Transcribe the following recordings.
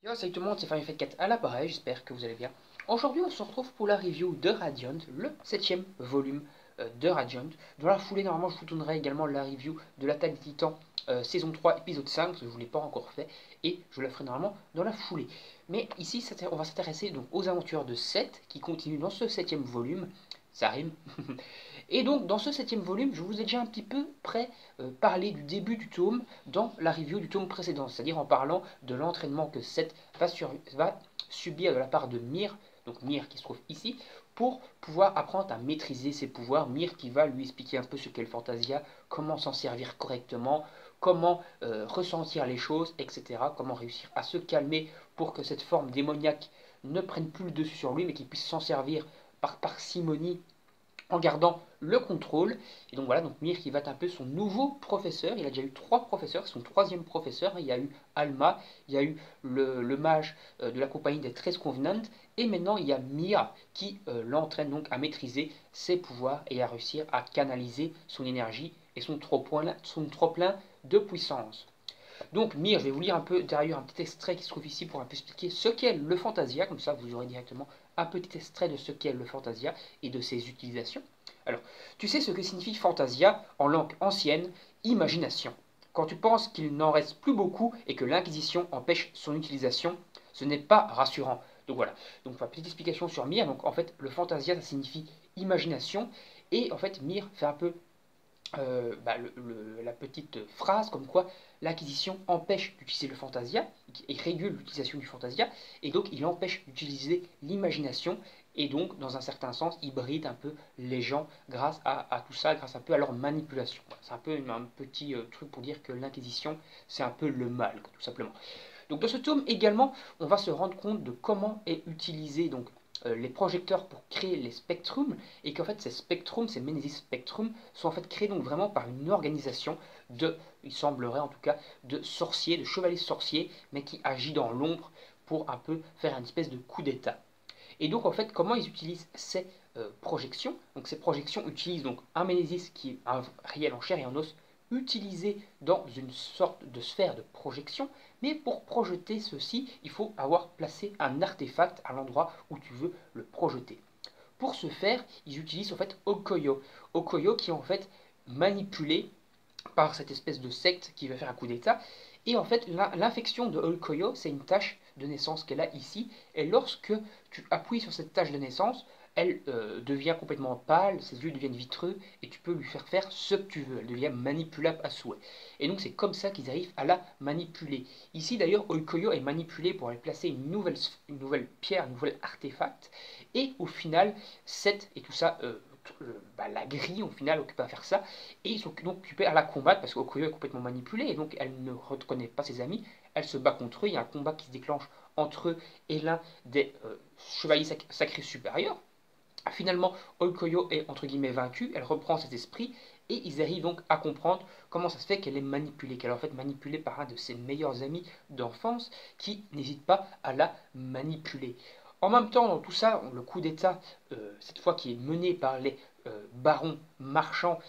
Yo, salut tout le monde, c'est Final Fight 4 à l'appareil, j'espère que vous allez bien. Aujourd'hui, on se retrouve pour la review de Radiant, le 7ème volume de Radiant. Dans la foulée, normalement, je vous donnerai également la review de l'Attaque des Titans saison 3, épisode 5, parce que je ne l'ai pas encore fait, et je la ferai normalement dans la foulée. Mais ici, on va s'intéresser donc aux aventures de Seth, qui continuent dans ce 7ème volume, ça rime. Et donc, dans ce 7ème volume, je vous ai déjà un petit peu parlé du début du tome dans la review du tome précédent, c'est-à-dire en parlant de l'entraînement que Seth va subir de la part de Mir, donc Mir qui se trouve ici, pour pouvoir apprendre à maîtriser ses pouvoirs. Mir qui va lui expliquer un peu ce qu'est le Fantasia, comment s'en servir correctement, comment ressentir les choses, etc. Comment réussir à se calmer pour que cette forme démoniaque ne prenne plus le dessus sur lui, mais qu'il puisse s'en servir par parcimonie en gardant le contrôle. Et donc voilà, donc Mir qui va être un peu son nouveau professeur. Il a déjà eu 3 professeurs, c'est son 3e professeur. Il y a eu Alma, il y a eu le mage de la compagnie des 13 Covenants, et maintenant il y a Mir qui l'entraîne donc à maîtriser ses pouvoirs et à réussir à canaliser son énergie et son trop-plein de puissance. Donc Mir, je vais vous lire un peu derrière un petit extrait qui se trouve ici pour un peu expliquer ce qu'est le Fantasia, comme ça vous aurez directement un petit extrait de ce qu'est le Fantasia et de ses utilisations. Alors, tu sais ce que signifie Fantasia en langue ancienne? Imagination. Quand tu penses qu'il n'en reste plus beaucoup et que l'Inquisition empêche son utilisation, ce n'est pas rassurant. Donc voilà, donc ma petite explication sur Mir. Donc en fait, le Fantasia, ça signifie imagination, et en fait, Mir fait un peu la petite phrase comme quoi l'acquisition empêche d'utiliser le Fantasia et régule l'utilisation du Fantasia, et donc il empêche d'utiliser l'imagination, et donc dans un certain sens il bride un peu les gens grâce à tout ça, grâce un peu à leur manipulation. C'est un peu un petit truc pour dire que l'Inquisition c'est un peu le mal, tout simplement. Donc dans ce tome également, on va se rendre compte de comment est utilisé donc les projecteurs pour créer les spectrums, et qu'en fait ces spectrums, ces Menezes Spectrum, sont en fait créés donc vraiment par une organisation il semblerait en tout cas, de sorciers, de chevaliers sorciers, mais qui agit dans l'ombre pour un peu faire une espèce de coup d'état. Et donc en fait, comment ils utilisent ces projections? Donc ces projections utilisent donc un Ménésis qui est un réel en chair et en os, utilisé dans une sorte de sphère de projection, mais pour projeter ceci, il faut avoir placé un artefact à l'endroit où tu veux le projeter. Pour ce faire, ils utilisent en fait Okoyo. Okoyo qui est en fait manipulé par cette espèce de secte qui va faire un coup d'état. Et en fait, l'infection de Okoyo, c'est une tache de naissance qu'elle a ici. Et lorsque tu appuies sur cette tache de naissance, elle devient complètement pâle, ses yeux deviennent vitreux, et tu peux lui faire ce que tu veux. Elle devient manipulable à souhait. Et donc c'est comme ça qu'ils arrivent à la manipuler. Ici d'ailleurs, Oikoyo est manipulé pour aller placer une nouvelle pierre, un nouvel artefact. Et au final, Seth et tout ça, la grille au final occupée à faire ça. Et ils sont donc occupés à la combattre parce qu'Okoyo est complètement manipulée, et donc elle ne reconnaît pas ses amis. Elle se bat contre eux. Il y a un combat qui se déclenche entre eux et l'un des chevaliers sacrés supérieurs. Finalement, Oikoyo est entre guillemets vaincue, elle reprend ses esprits, et ils arrivent donc à comprendre comment ça se fait qu'elle est manipulée, qu'elle est en fait manipulée par un de ses meilleurs amis d'enfance qui n'hésite pas à la manipuler. En même temps, dans tout ça, le coup d'État, cette fois qui est mené par les barons marchands,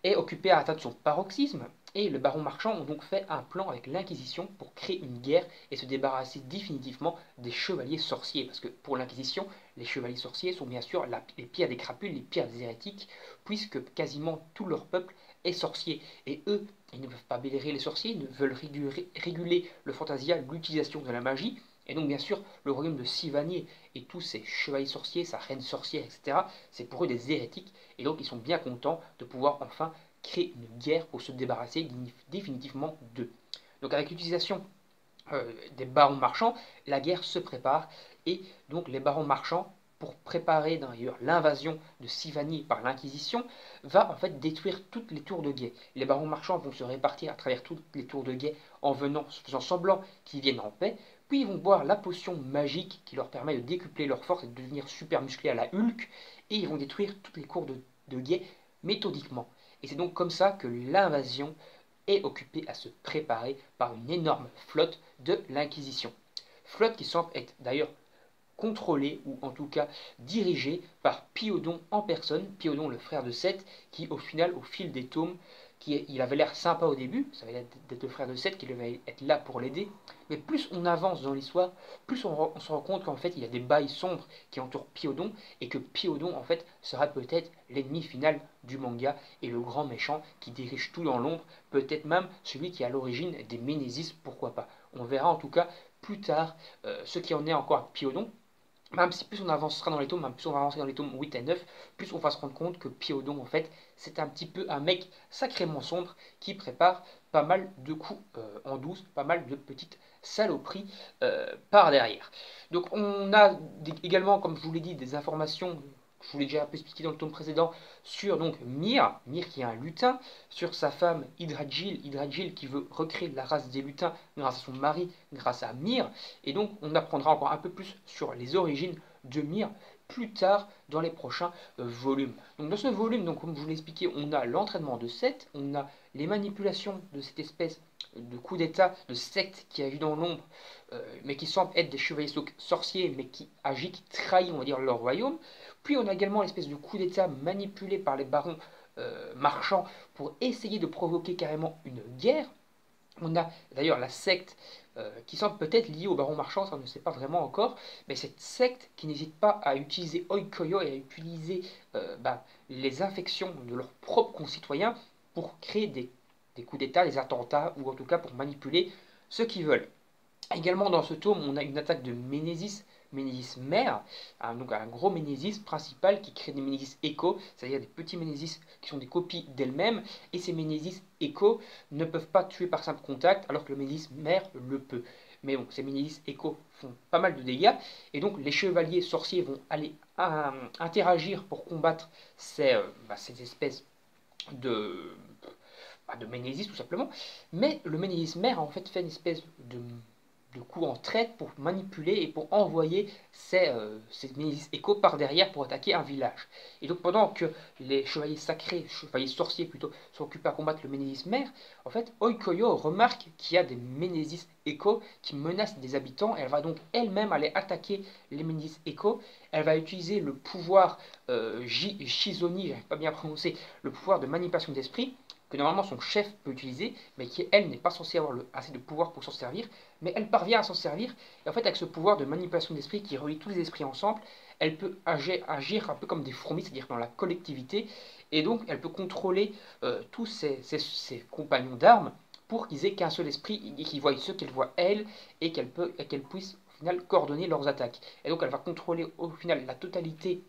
est occupé à atteindre son paroxysme, et le baron marchand ont donc fait un plan avec l'Inquisition pour créer une guerre et se débarrasser définitivement des chevaliers sorciers. Parce que pour l'Inquisition, les chevaliers sorciers sont bien sûr les pires des crapules, les pires des hérétiques, puisque quasiment tout leur peuple est sorcier. Et eux, ils ne peuvent pas bélérer les sorciers, ils ne veulent réguler le fantasia, l'utilisation de la magie. Et donc bien sûr, le royaume de Sivanier et tous ces chevaliers sorciers, sa reine sorcière, etc., c'est pour eux des hérétiques, et donc ils sont bien contents de pouvoir enfin créer une guerre pour se débarrasser définitivement d'eux. Donc avec l'utilisation des barons marchands, la guerre se prépare, et donc les barons marchands, pour préparer d'ailleurs l'invasion de Sivani par l'Inquisition, va en fait détruire toutes les tours de guet. Les barons marchands vont se répartir à travers toutes les tours de guet en faisant semblant qu'ils viennent en paix, puis ils vont boire la potion magique qui leur permet de décupler leur force et de devenir super musclés à la Hulk, et ils vont détruire toutes les cours de guet méthodiquement. Et c'est donc comme ça que l'invasion est occupée à se préparer par une énorme flotte de l'Inquisition. Flotte qui semble être d'ailleurs contrôlée, ou en tout cas dirigée par Piodon en personne, Piodon le frère de Seth, qui au final, au fil des tomes, il avait l'air sympa au début, ça va être le frère de Seth qui devait être là pour l'aider, mais plus on avance dans l'histoire, plus on se rend compte qu'en fait il y a des bails sombres qui entourent Piodon, et que Piodon en fait sera peut-être l'ennemi final du manga, et le grand méchant qui dirige tout dans l'ombre, peut-être même celui qui est à l'origine des Ménésis, pourquoi pas. On verra en tout cas plus tard ce qui en est encore avec Piodon. Même si plus on avancera dans les tomes, même plus on va avancer dans les tomes 8 et 9, plus on va se rendre compte que Piodon, en fait, c'est un petit peu un mec sacrément sombre qui prépare pas mal de coups en douce, pas mal de petites saloperies par derrière. Donc on a également, comme je vous l'ai dit, des informations, je vous l'ai déjà un peu expliqué dans le tome précédent, sur donc Myr qui est un lutin, sur sa femme Hydragil qui veut recréer la race des lutins grâce à son mari, grâce à Myr, et donc on apprendra encore un peu plus sur les origines de Myr plus tard dans les prochains volumes. Donc dans ce volume, donc, comme je vous l'ai expliqué, on a l'entraînement de Seth, on a les manipulations de cette espèce de coup d'état, de secte qui agit dans l'ombre, mais qui semble être des chevaliers sorciers, mais qui agit, qui trahit, on va dire, leur royaume. Puis on a également l'espèce de coup d'état manipulé par les barons marchands pour essayer de provoquer carrément une guerre. On a d'ailleurs la secte qui semble peut-être liée au baron marchand, ça on ne sait pas vraiment encore, mais cette secte qui n'hésite pas à utiliser Oikoyo et à utiliser les infections de leurs propres concitoyens pour créer des coups d'état, des attentats, ou en tout cas pour manipuler ceux qui veulent. Également dans ce tome, on a une attaque de Ménésis, Ménésis mère, donc un gros Ménésis principal qui crée des Ménésis échos, c'est-à-dire des petits Ménésis qui sont des copies d'elles-mêmes, et ces Ménésis échos ne peuvent pas tuer par simple contact, alors que le Ménésis mère le peut. Mais bon, ces Ménésis échos font pas mal de dégâts, et donc les chevaliers sorciers vont aller interagir pour combattre ces espèces de Ménésis tout simplement. Mais le Ménésis mère a en fait une espèce de coup en traite pour manipuler et pour envoyer ces Ménésis échos par derrière pour attaquer un village. Et donc pendant que les chevaliers sacrés, chevaliers sorciers plutôt, sont occupés à combattre le Ménésis mère, en fait Oikoyo remarque qu'il y a des Ménésis échos qui menacent des habitants, et elle va donc elle-même aller attaquer les Ménésis échos. Elle va utiliser le pouvoir Shizoni, j'arrive pas bien à prononcer, le pouvoir de manipulation d'esprit, que normalement son chef peut utiliser, mais qui elle n'est pas censée avoir assez de pouvoir pour s'en servir, mais elle parvient à s'en servir, et en fait avec ce pouvoir de manipulation d'esprit qui relie tous les esprits ensemble, elle peut agir un peu comme des fourmis, c'est-à-dire dans la collectivité, et donc elle peut contrôler tous ses compagnons d'armes pour qu'ils aient qu'un seul esprit, et qu'ils voient ce qu'elle voit elle, et qu'elle puisse au final coordonner leurs attaques. Et donc elle va contrôler au final la totalité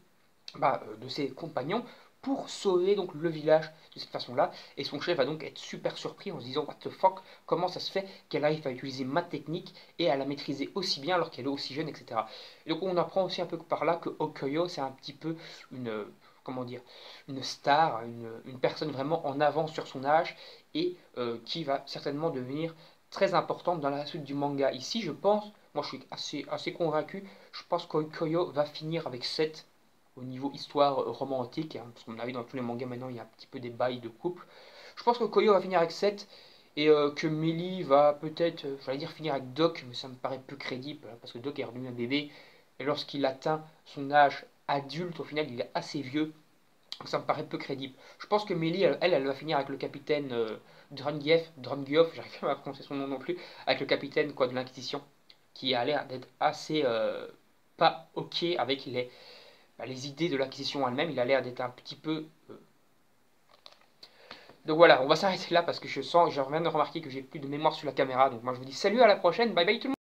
de ses compagnons pour sauver donc le village de cette façon-là. Et son chef va donc être super surpris en se disant what the fuck, comment ça se fait qu'elle arrive à utiliser ma technique et à la maîtriser aussi bien alors qu'elle est aussi jeune, etc. Et donc on apprend aussi un peu par là que Okoyo c'est un petit peu une comment dire, une star, une personne vraiment en avance sur son âge, et qui va certainement devenir très importante dans la suite du manga. Ici, je pense, moi je suis assez convaincu, je pense qu'Okoyo va finir avec 7 au niveau histoire romantique, hein, parce qu'on a vu dans tous les mangas maintenant, il y a un petit peu des bails de couple. Je pense que Koyo va finir avec 7, et que Millie va peut-être, j'allais dire finir avec Doc, mais ça me paraît peu crédible, hein, parce que Doc est redevenu un bébé, et lorsqu'il atteint son âge adulte, au final, il est assez vieux, donc ça me paraît peu crédible. Je pense que Millie, elle va finir avec le capitaine Drangioff, j'arrive pas à prononcer son nom non plus, avec le capitaine de l'Inquisition, qui a l'air d'être assez pas ok avec les idées de l'acquisition elle-même. Il a l'air d'être un petit peu donc voilà, on va s'arrêter là parce que je viens de remarquer que j'ai plus de mémoire sur la caméra. Donc moi je vous dis salut, à la prochaine, bye bye tout le monde.